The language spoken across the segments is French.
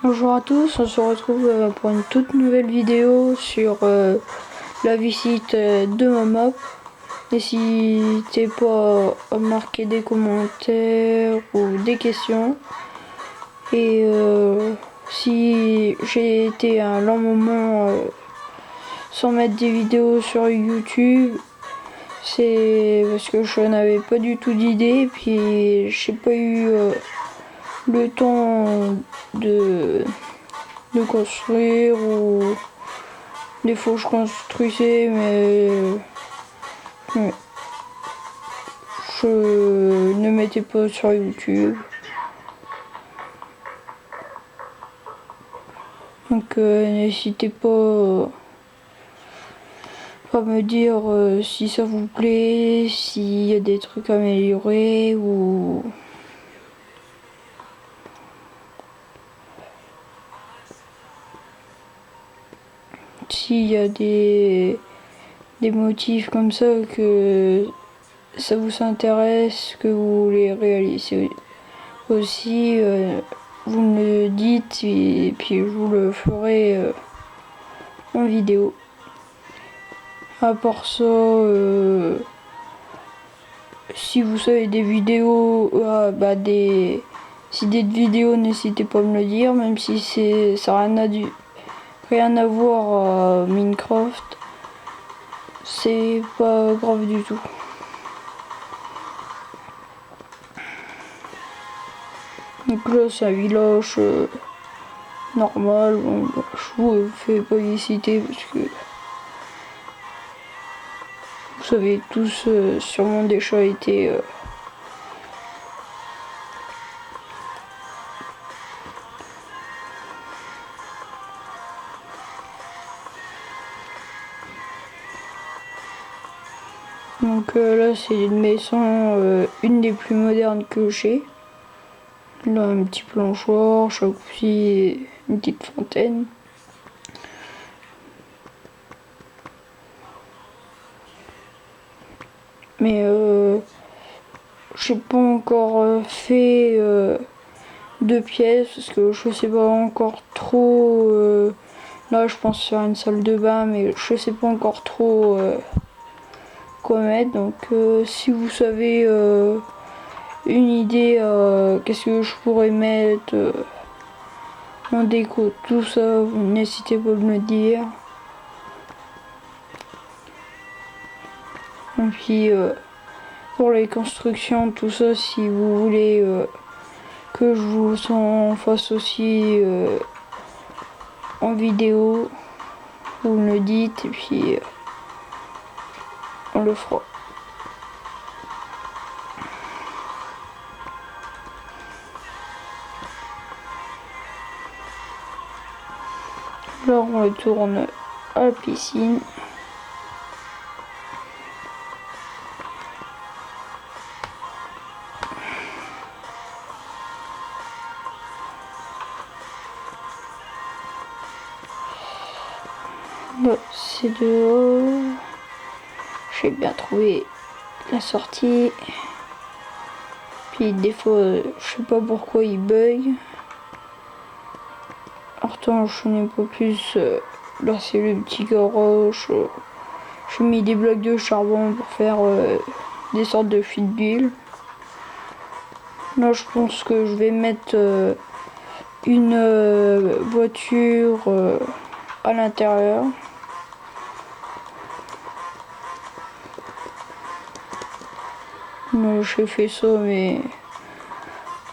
Bonjour à tous, on se retrouve pour une toute nouvelle vidéo sur la visite de ma map. N'hésitez pas à marquer des commentaires ou des questions. Et si j'ai été un long moment sans mettre des vidéos sur YouTube, c'est parce que je n'avais pas du tout d'idée, puis j'ai pas eu le temps de construire, ou des fois je construisais mais je ne mettais pas sur YouTube. Donc n'hésitez pas à me dire si ça vous plaît, s'il y a des trucs à améliorer ou s'il y a des motifs comme ça que ça vous intéresse, que vous voulez réaliser aussi, vous me le dites et puis je vous le ferai en vidéo. À part ça, si vous savez des vidéos, des idées de vidéos, n'hésitez pas à me le dire, même si ça n'a rien à voir à Minecraft, c'est pas grave du tout. Donc là c'est un village normal, bon, je vous fais pas visiter parce que vous savez tous sûrement déjà été donc là c'est une maison, une des plus modernes que j'ai. Là un petit planchoir, jacuzzi, une petite fontaine. Mais j'ai pas encore fait 2 pièces parce que je sais pas encore trop. Là je pense faire une salle de bain, mais je sais pas encore trop quoi mettre. Donc si vous savez une idée, qu'est-ce que je pourrais mettre en déco, tout ça, n'hésitez pas à me le dire. Et puis pour les constructions, tout ça, si vous voulez que je vous en fasse aussi en vidéo, vous me le dites et puis on le fera. Là on retourne à la piscine. Là c'est dehors. J'ai bien trouvé la sortie. Puis des fois je sais pas pourquoi il bug. Attends, je n'ai pas plus. Là c'est le petit garage. J'ai mis des blocs de charbon pour faire des sortes de fils d'huile. Là je pense que je vais mettre une voiture à l'intérieur. J'ai fait ça, mais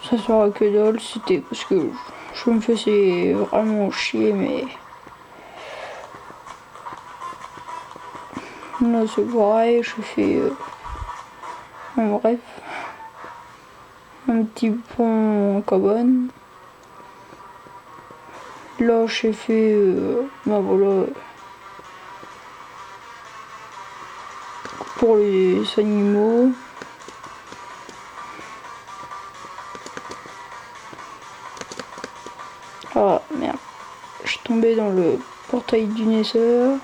ça sera que dalle. C'était parce que je me faisais vraiment chier, mais là c'est pareil, je fais bref, un petit pont en cabane. Là j'ai fait voilà, pour les animaux. Ah merde, je suis tombée dans le portail du Nether.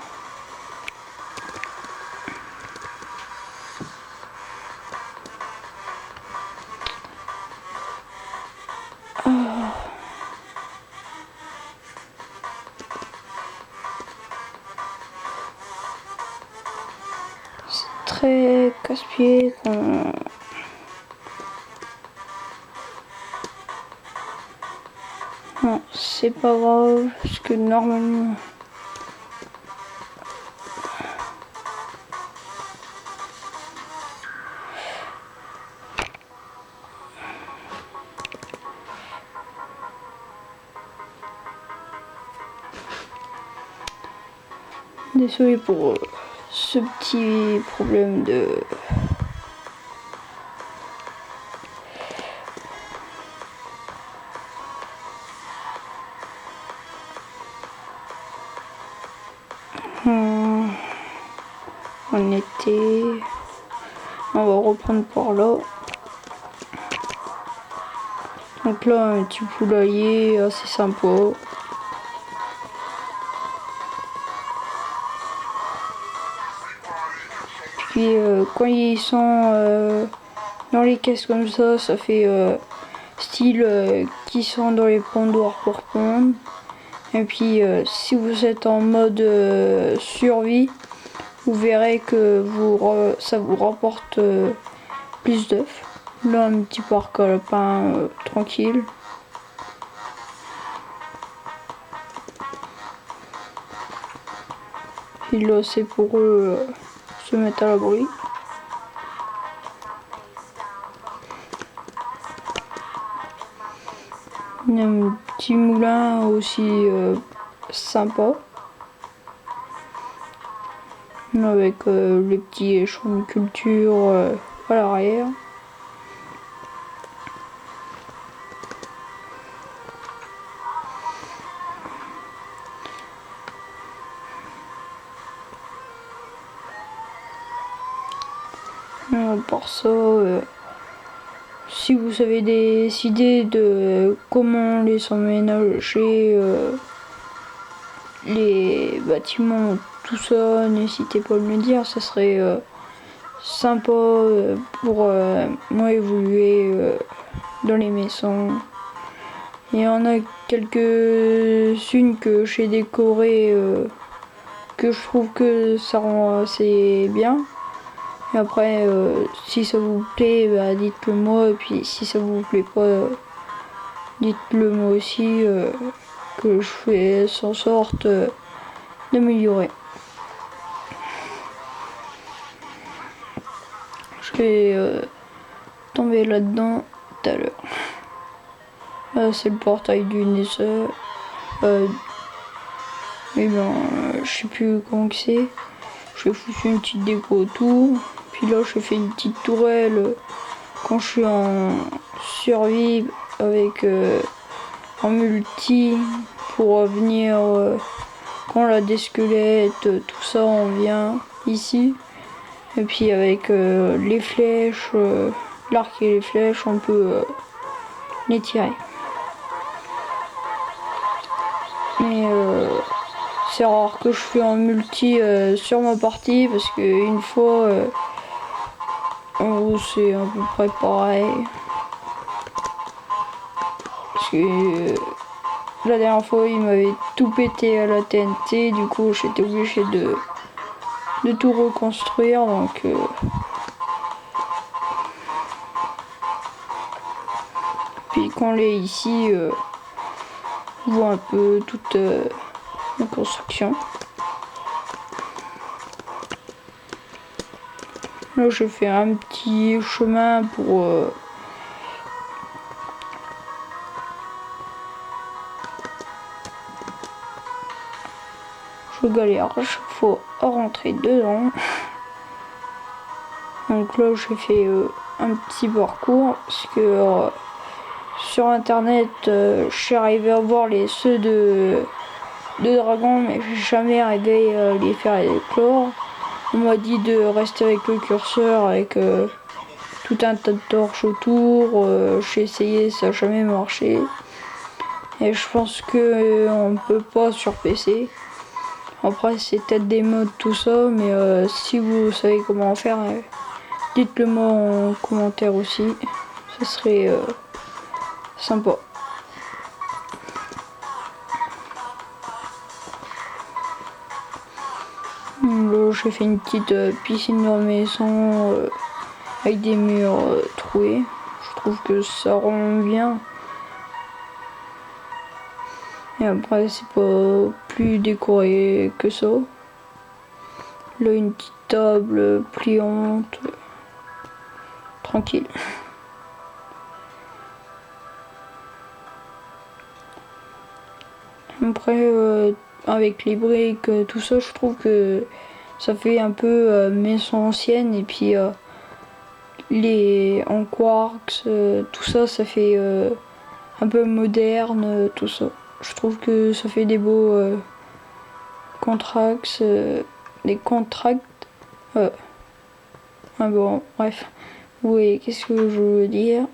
très casse-pied quand... Non, c'est pas grave, parce que normalement... Désolé pour ce petit problème de... On était... On va reprendre par là. Donc là, un petit poulailler assez sympa. Puis quand ils sont dans les caisses comme ça fait style qu'ils sont dans les pondoirs pour pondre. Et puis si vous êtes en mode survie, vous verrez que ça vous rapporte plus d'œufs. Là, un petit parc à lapin tranquille. Et là, c'est pour eux se mettre à l'abri. Il y a un petit moulin aussi sympa. Avec les petits champs de culture à l'arrière. À part ça, si vous avez des idées de comment les emménager, les bâtiments, tout ça, n'hésitez pas à me le dire, ça serait sympa pour moi évoluer dans les maisons. Il y en a quelques-unes que j'ai décorées que je trouve que ça rend assez bien. Et après, si ça vous plaît, bah, dites-le moi. Et puis si ça vous plaît pas, dites-le moi aussi. Que je fais en sorte d'améliorer. Je vais tomber là-dedans tout à l'heure. Là, c'est le portail du Nether. Mais ben, je sais plus comment que c'est. J'ai foutu une petite déco autour. Puis là, je fais une petite tourelle quand je suis en survie avec en multi pour venir quand on a des squelettes, tout ça, on vient ici. Et puis avec les flèches, l'arc et les flèches, on peut les tirer. Mais c'est rare que je fais en multi sur ma partie parce qu'une fois, en gros, c'est à peu près pareil. Parce que la dernière fois, il m'avait tout pété à la TNT, du coup, j'étais obligé de tout reconstruire, donc puis quand on est ici, on voit un peu toute la construction. Là, je fais un petit chemin pour je galère à chaque fois à rentrer dedans. Donc là, j'ai fait un petit parcours parce que sur internet, je suis arrivé à voir ceux de dragons, mais j'ai jamais arrivé à les faire éclore. On m'a dit de rester avec le curseur, avec tout un tas de torches autour. J'ai essayé, ça n'a jamais marché. Et je pense que on peut pas sur PC. Après, c'est peut-être des mods, tout ça, mais si vous savez comment faire, dites-le moi en commentaire aussi. Ce serait sympa. là j'ai fait une petite piscine dans la maison avec des murs troués. Je trouve que ça rend bien. Et après c'est pas plus décoré que ça. Là une petite table pliante. Tranquille. Après avec les briques, tout ça, je trouve que ça fait un peu maison ancienne et puis les en quartz, tout ça, ça fait un peu moderne, tout ça. Je trouve que ça fait des beaux contracts, des contracts. Ah bon, bref. Oui, qu'est-ce que je veux dire?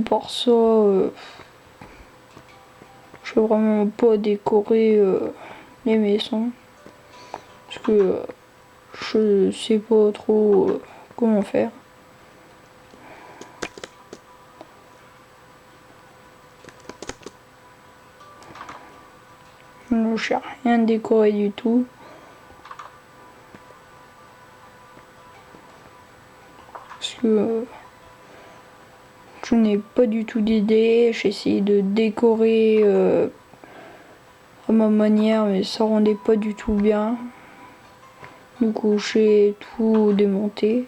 Pour ça, je veux vraiment pas décorer les maisons. Parce que je sais pas trop comment faire. Je n'ai rien décoré du tout. Parce que je n'ai pas du tout d'idée. J'ai essayé de décorer à ma manière, mais ça rendait pas du tout bien. Du coup, j'ai tout démonté.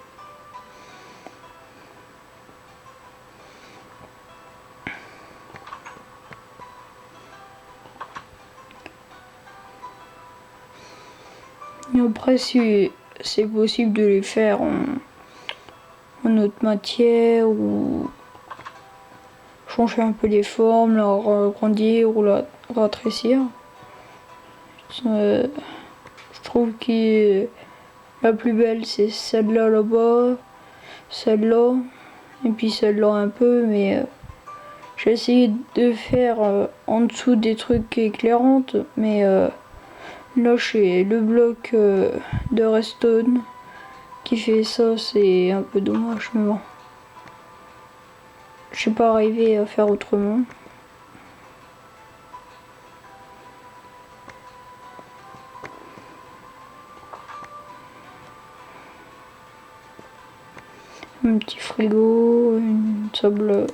Et après, si c'est possible de les faire en autre matière ou changer un peu les formes, la agrandir ou la rétrécir. Je trouve que la plus belle c'est celle-là là-bas, celle-là, et puis celle-là un peu, mais j'ai essayé de faire en dessous des trucs éclairantes, mais là j'ai le bloc de Redstone qui fait ça, c'est un peu dommage, mais bon. J'ai pas arrivé à faire autrement. Un petit frigo, une table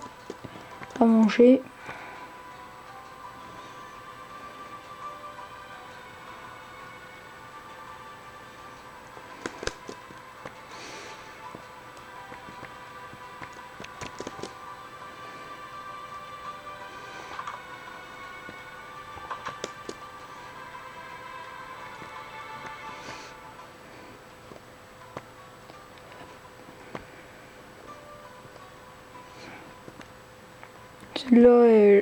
à manger. Celle-là,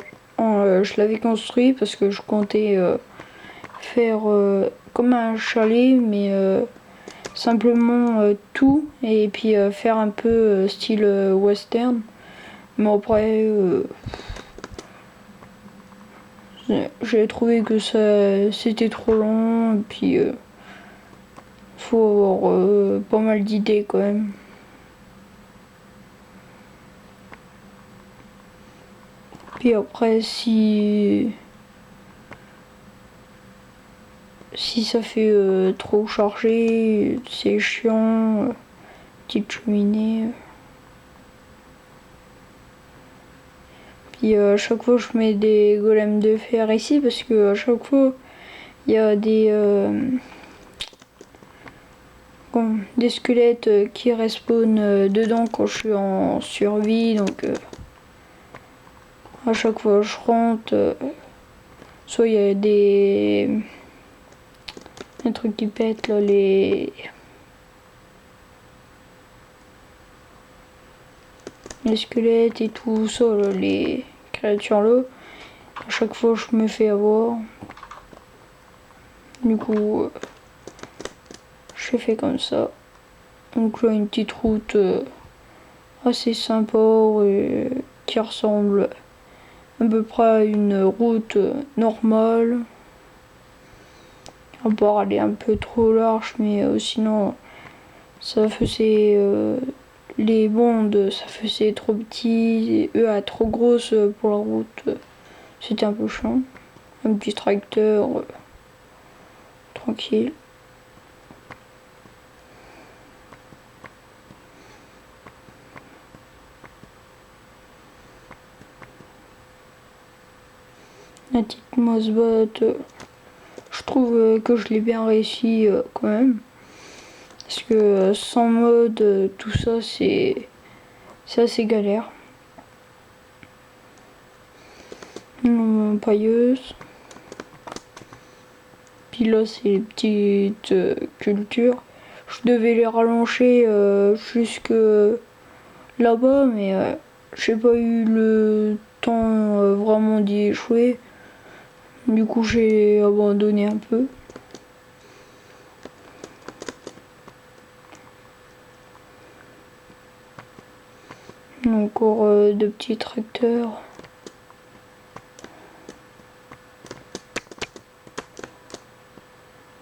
je l'avais construit parce que je comptais faire comme un chalet, mais simplement tout, et puis faire un peu style western. Mais après, j'ai trouvé que ça c'était trop long, et puis faut avoir pas mal d'idées quand même. Puis après, si ça fait trop chargé, c'est chiant. Petite cheminée. Puis à chaque fois, je mets des golems de fer ici parce que à chaque fois, il y a des squelettes qui respawnent dedans quand je suis en survie. Donc à chaque fois, je rentre. Soit il y a des trucs qui pètent là, les squelettes et tout ça, là, les créatures là. À chaque fois je me fais avoir. Du coup je fais comme ça. Donc là une petite route assez sympa qui ressemble à peu près à une route normale. À part elle est un peu trop large, mais sinon ça faisait les bandes, ça faisait trop petit, et eux trop grosse pour la route. C'était un peu chiant. Un petit tracteur, tranquille. La petite Mossbot, je trouve que je l'ai bien réussi quand même. Parce que sans mode, tout ça c'est assez galère. Pailleuse. Puis là c'est les petites cultures. Je devais les rallonger jusque là-bas, mais j'ai pas eu le temps vraiment d'y échouer. Du coup j'ai abandonné un peu. Encore de petits tracteurs.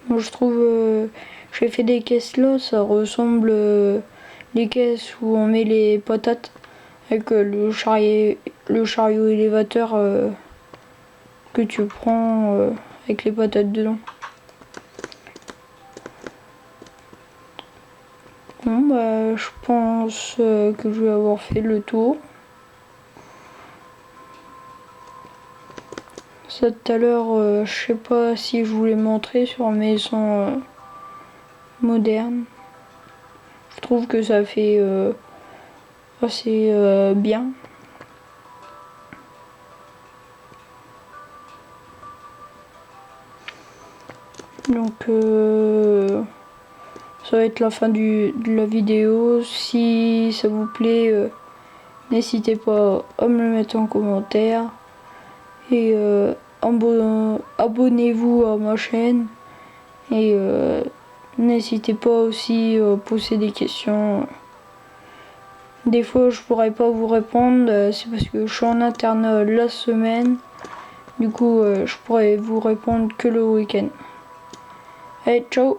Moi je trouve j'ai fait des caisses là, ça ressemble les caisses où on met les patates avec le chariot élévateur que tu prends avec les patates dedans. Bon bah je pense que je vais avoir fait le tour. Ça tout à l'heure, je sais pas si je voulais montrer sur maison moderne. Je trouve que ça fait assez bien. Donc ça va être la fin de la vidéo. Si ça vous plaît, n'hésitez pas à me le mettre en commentaire. Et abonnez-vous à ma chaîne. Et n'hésitez pas aussi à poser des questions. Des fois je pourrais pas vous répondre, c'est parce que je suis en internat la semaine. Du coup je pourrais vous répondre que le week-end. Allez, ciao!